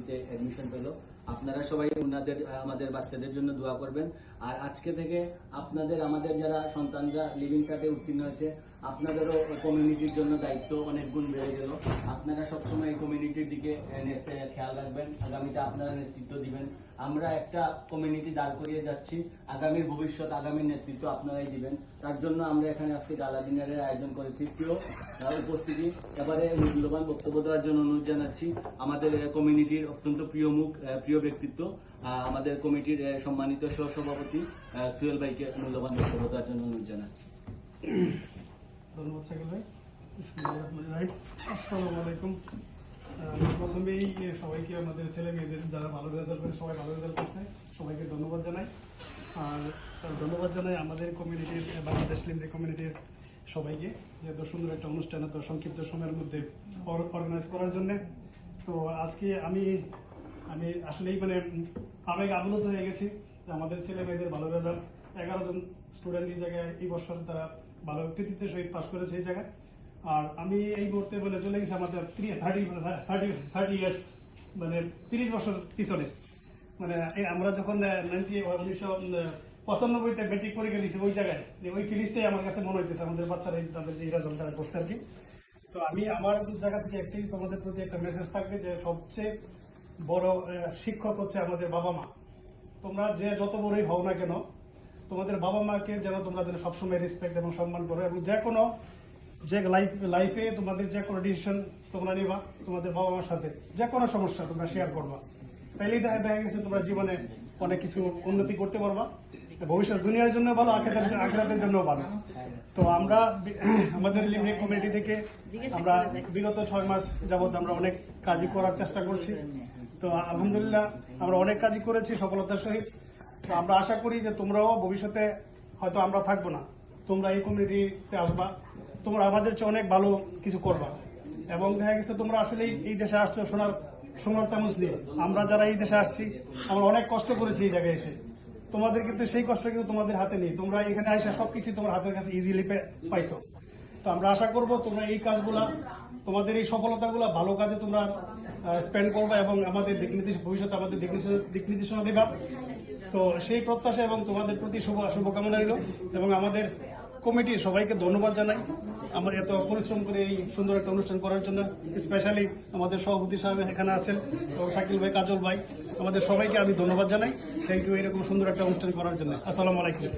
ইউনিভার্সিটিতে অ্যাডমিশন পেল। আপনারা সবাই আমাদের বাচ্চাদের জন্য দোয়া করবেন। আর আজকে থেকে আমাদের যারা সন্তানরা লিভিং চার্টে উত্তীর্ণ হয়েছে, আপনাদেরও কমিউনিটির জন্য দায়িত্ব অনেক গুণ বেড়ে গেল। আপনারা সবসময় এই কমিউনিটির দিকে খেয়াল রাখবেন, আগামীতে আপনারা নেতৃত্ব দিবেন। আমরা একটা কমিউনিটি দাঁড় করিয়ে যাচ্ছি, আগামীর ভবিষ্যৎ, আগামীর নেতৃত্ব আপনারাই দিবেন। তার জন্য আমরা এখানে আজকে গালা ডিনারের আয়োজন করেছি। প্রিয় উপস্থিতি, এবারে মূল্যবান বক্তব্য দেওয়ার জন্য অনুরোধ জানাচ্ছি আমাদের কমিউনিটির অত্যন্ত প্রিয় মুখ, প্রিয় ব্যক্তিত্ব, আমাদের কমিটির সম্মানিত সহসভাপতি সুহেল ভাইকে মূল্যবান বক্তব্য দেওয়ার জন্য অনুরোধ জানাচ্ছি। ধন্যবাদ শাকিল ভাই। আসসালামু আলাইকুম। প্রথমেই সবাইকে আমাদের ছেলে মেয়েদের যারা ভালো রেজাল্ট করেছে, সবাই ভালো রেজাল্ট করছে, সবাইকে ধন্যবাদ জানাই। আর ধন্যবাদ জানাই আমাদের কমিউনিটির, বাংলাদেশ লিমিটেড কমিউনিটির সবাইকে, যে এত সুন্দর একটা অনুষ্ঠান এত সংক্ষিপ্ত সময়ের মধ্যে অর্গানাইজ করার জন্য। তো আজকে আমি আসলেই আবেগ আপ্লুত হয়ে গেছি যে আমাদের ছেলে মেয়েদের ভালো রেজাল্ট, 11 জন স্টুডেন্ট এই জায়গায় এই বছর তারা ভালো কৃতিত্বের সহিত পাশ করেছে এই জায়গায়। আর আমি এই মুহূর্তে চলে গেছি আমাদের 30 ইয়ার্স, 30 বছর পিছনে। আমরা যখন 1995-তে মেট্রিক পরীক্ষা দিয়েছি ওই জায়গায়, যে ওই ফিলিংসটাই আমার কাছে মনে হইতেছে আমাদের বাচ্চারা তাদের যে রেজাল্ট তারা করছে আর কি। তো আমি আমার জায়গা থেকে একটাই তোমাদের প্রতি একটা মেসেজ থাকবে, যে সবচেয়ে বড় শিক্ষক হচ্ছে আমাদের বাবা মা। তোমরা যে যত বড়ই হও না কেন, তোমাদের বাবা মাকে যেন তোমরা সবসময় রেসপেক্ট এবং সম্মান করো, এবং যে লাইফে তোমাদের যে কোনো ডিসিশন তোমরা নিবা তোমাদের বাবা মার সাথে, যে কোনো সমস্যা তোমরা শেয়ার করবা। তাইলেই দেখা গেছে তোমরা জীবনে অনেক কিছু উন্নতি করতে পারবা, ভবিষ্যৎ দুনিয়ার জন্য ভালো, আখিরাতের জন্য ভালো। তো আমরা আমাদের লিমিটেড কমিটি থেকে আমরা বিগত 6 মাস যাবত আমরা অনেক কাজই করার চেষ্টা করছি। তো আলহামদুলিল্লাহ আমরা অনেক কাজই করেছি সফলতার সহিত। তো আমরা আশা করি যে তোমরাও ভবিষ্যতে, হয়তো আমরা থাকবো না, তোমরা এই কমিউনিটিতে আসবা, তোমরা আমাদের চেয়ে অনেক ভালো কিছু করবা। এবং দেখা গেছে তোমরা আসলে এই দেশে আসছো সোনার চামচ দিয়ে। আমরা যারা এই দেশে আসছি আমরা অনেক কষ্ট করেছি এই জায়গায় এসে, তোমাদের কিন্তু সেই কষ্ট কিন্তু তোমাদের হাতে নেই। তোমরা এখানে এসে সবকিছু তোমার হাতের কাছে ইজিলি পাইছো। তো আমরা আশা করব তোমরা এই কাজগুলা, তোমাদের এই সফলতাগুলা ভালো কাজে তোমরা স্পেন্ড করবা, এবং আমাদের ভবিষ্যতে আমাদের দিক নির্দেশনা দেবা। তো সেই প্রত্যাশা এবং তোমাদের প্রতি শুভকামনা রইল। এবং আমাদের কমিটির সবাইকে ধন্যবাদ জানাই আমরা এত পরিশ্রম করে এই সুন্দর একটা অনুষ্ঠান করার জন্য। স্পেশালি আমাদের সভাপতি সাহেব এখানে আছেন, এবং শাকিল ভাই, কাজল ভাই, আমাদের সবাইকে আমি ধন্যবাদ জানাই। থ্যাংক ইউ এরকম সুন্দর একটা অনুষ্ঠান করার জন্য। আসসালামু আলাইকুম।